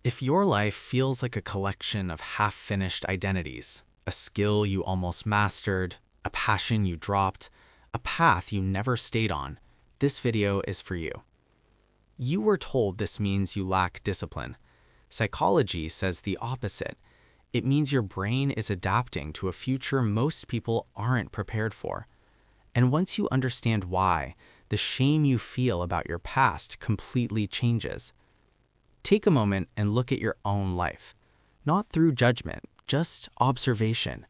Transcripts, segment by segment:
If your life feels like a collection of half-finished identities, a skill you almost mastered, a passion you dropped, a path you never stayed on, this video is for you. You were told this means you lack discipline. Psychology says the opposite. It means your brain is adapting to a future most people aren't prepared for. And once you understand why, the shame you feel about your past completely changes. Take a moment and look at your own life. Not through judgment, just observation.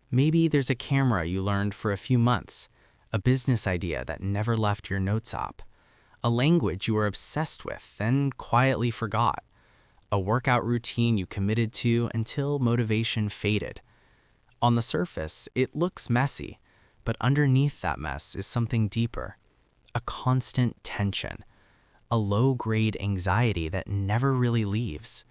Maybe there's a camera you learned for a few months, a business idea that never left your notes app, a language you were obsessed with and quietly forgot, a workout routine you committed to until motivation faded. On the surface, it looks messy, but underneath that mess is something deeper, a constant tension, a low-grade anxiety that never really leaves,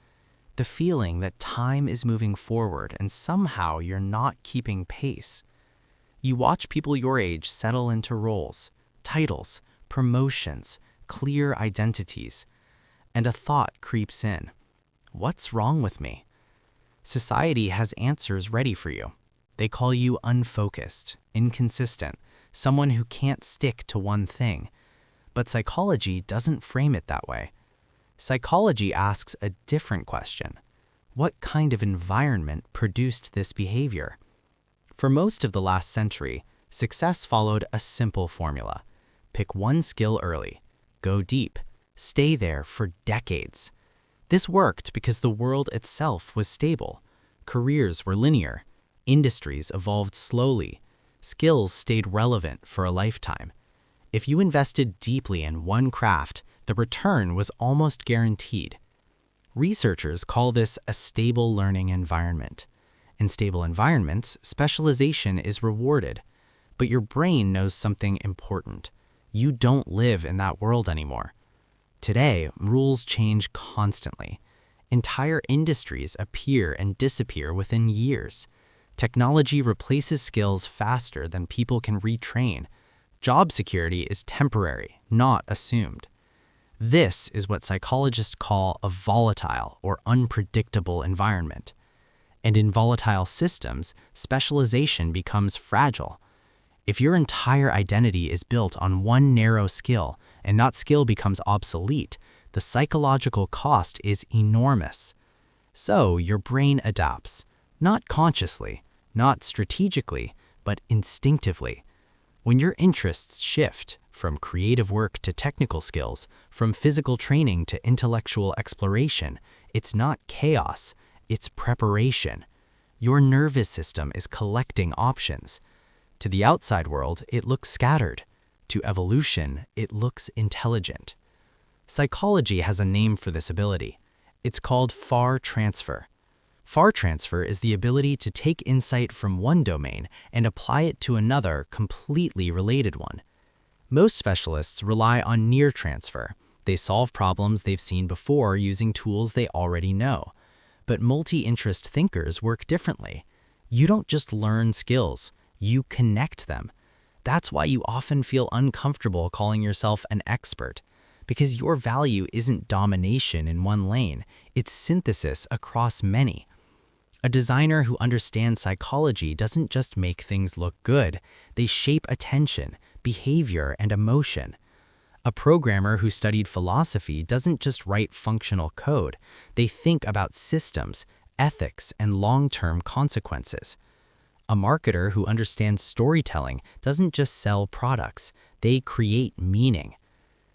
the feeling that time is moving forward and somehow you're not keeping pace. You watch people your age settle into roles, titles, promotions, clear identities, and a thought creeps in. What's wrong with me? Society has answers ready for you. They call you unfocused, inconsistent, someone who can't stick to one thing. But psychology doesn't frame it that way. Psychology asks a different question. What kind of environment produced this behavior? For most of the last century, success followed a simple formula. Pick one skill early, go deep, stay there for decades. This worked because the world itself was stable. Careers were linear, industries evolved slowly, skills stayed relevant for a lifetime. If you invested deeply in one craft, the return was almost guaranteed. Researchers call this a stable learning environment. In stable environments, specialization is rewarded. But your brain knows something important. You don't live in that world anymore. Today, rules change constantly. Entire industries appear and disappear within years. Technology replaces skills faster than people can retrain. Job security is temporary, not assumed. This is what psychologists call a volatile or unpredictable environment. And in volatile systems, specialization becomes fragile. If your entire identity is built on one narrow skill and that skill becomes obsolete, the psychological cost is enormous. So your brain adapts, not consciously, not strategically, but instinctively. When your interests shift from creative work to technical skills, from physical training to intellectual exploration, it's not chaos, it's preparation. Your nervous system is collecting options. To the outside world, it looks scattered. To evolution, it looks intelligent. Psychology has a name for this ability. It's called far transfer. Far transfer is the ability to take insight from one domain and apply it to another completely related one. Most specialists rely on near transfer. They solve problems they've seen before using tools they already know. But multi-interest thinkers work differently. You don't just learn skills, you connect them. That's why you often feel uncomfortable calling yourself an expert, because your value isn't domination in one lane, it's synthesis across many. A designer who understands psychology doesn't just make things look good, they shape attention, behavior, and emotion. A programmer who studied philosophy doesn't just write functional code, they think about systems, ethics, and long-term consequences. A marketer who understands storytelling doesn't just sell products, they create meaning.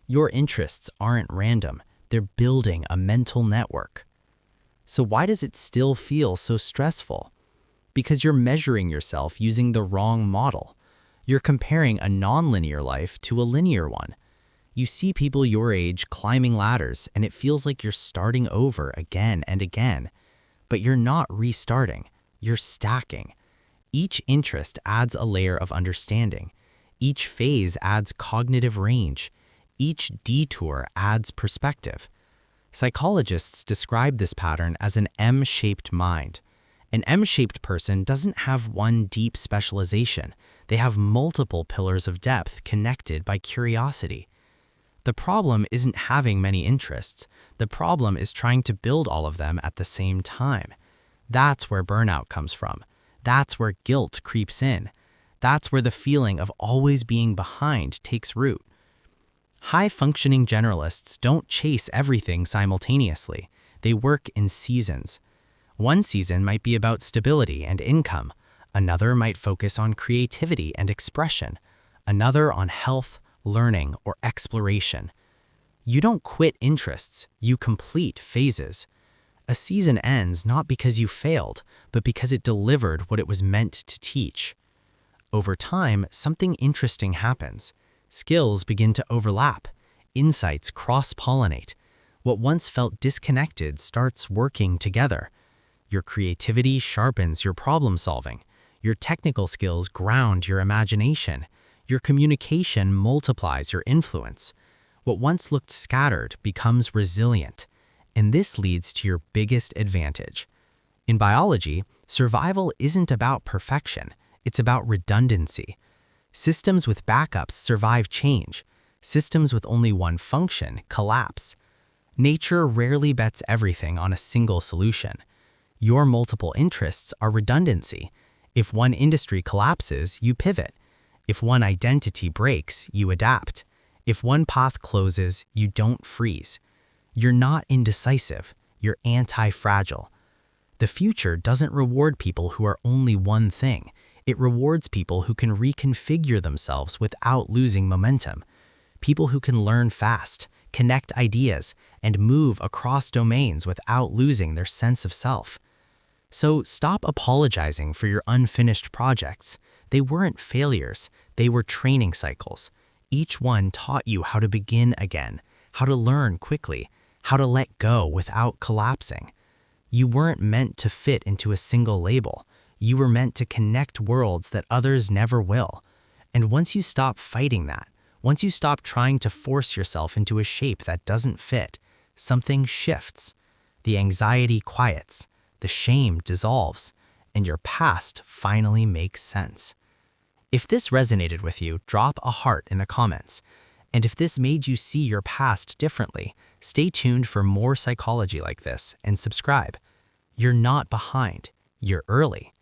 Your interests aren't random, they're building a mental network. So why does it still feel so stressful? Because you're measuring yourself using the wrong model. You're comparing a nonlinear life to a linear one. You see people your age climbing ladders and it feels like you're starting over again and again. But you're not restarting, you're stacking. Each interest adds a layer of understanding. Each phase adds cognitive range. Each detour adds perspective. Psychologists describe this pattern as an M-shaped mind. An M-shaped person doesn't have one deep specialization. They have multiple pillars of depth connected by curiosity. The problem isn't having many interests. The problem is trying to build all of them at the same time. That's where burnout comes from. That's where guilt creeps in. That's where the feeling of always being behind takes root. High-functioning generalists don't chase everything simultaneously. They work in seasons. One season might be about stability and income. Another might focus on creativity and expression. Another on health, learning, or exploration. You don't quit interests, you complete phases. A season ends not because you failed, but because it delivered what it was meant to teach. Over time, something interesting happens. Skills begin to overlap. Insights cross-pollinate. What once felt disconnected starts working together. Your creativity sharpens your problem solving. Your technical skills ground your imagination. Your communication multiplies your influence. What once looked scattered becomes resilient. And this leads to your biggest advantage. In biology, survival isn't about perfection. It's about redundancy. Systems with backups survive change. Systems with only one function collapse. Nature rarely bets everything on a single solution. Your multiple interests are redundancy. If one industry collapses, you pivot. If one identity breaks, you adapt. If one path closes, you don't freeze. You're not indecisive, you're anti-fragile. The future doesn't reward people who are only one thing. It rewards people who can reconfigure themselves without losing momentum. People who can learn fast, connect ideas, and move across domains without losing their sense of self. So stop apologizing for your unfinished projects. They weren't failures, they were training cycles. Each one taught you how to begin again, how to learn quickly, how to let go without collapsing. You weren't meant to fit into a single label. You were meant to connect worlds that others never will. And once you stop fighting that, once you stop trying to force yourself into a shape that doesn't fit, something shifts. The anxiety quiets, the shame dissolves, and your past finally makes sense. If this resonated with you, drop a heart in the comments. And if this made you see your past differently, stay tuned for more psychology like this and subscribe. You're not behind, you're early.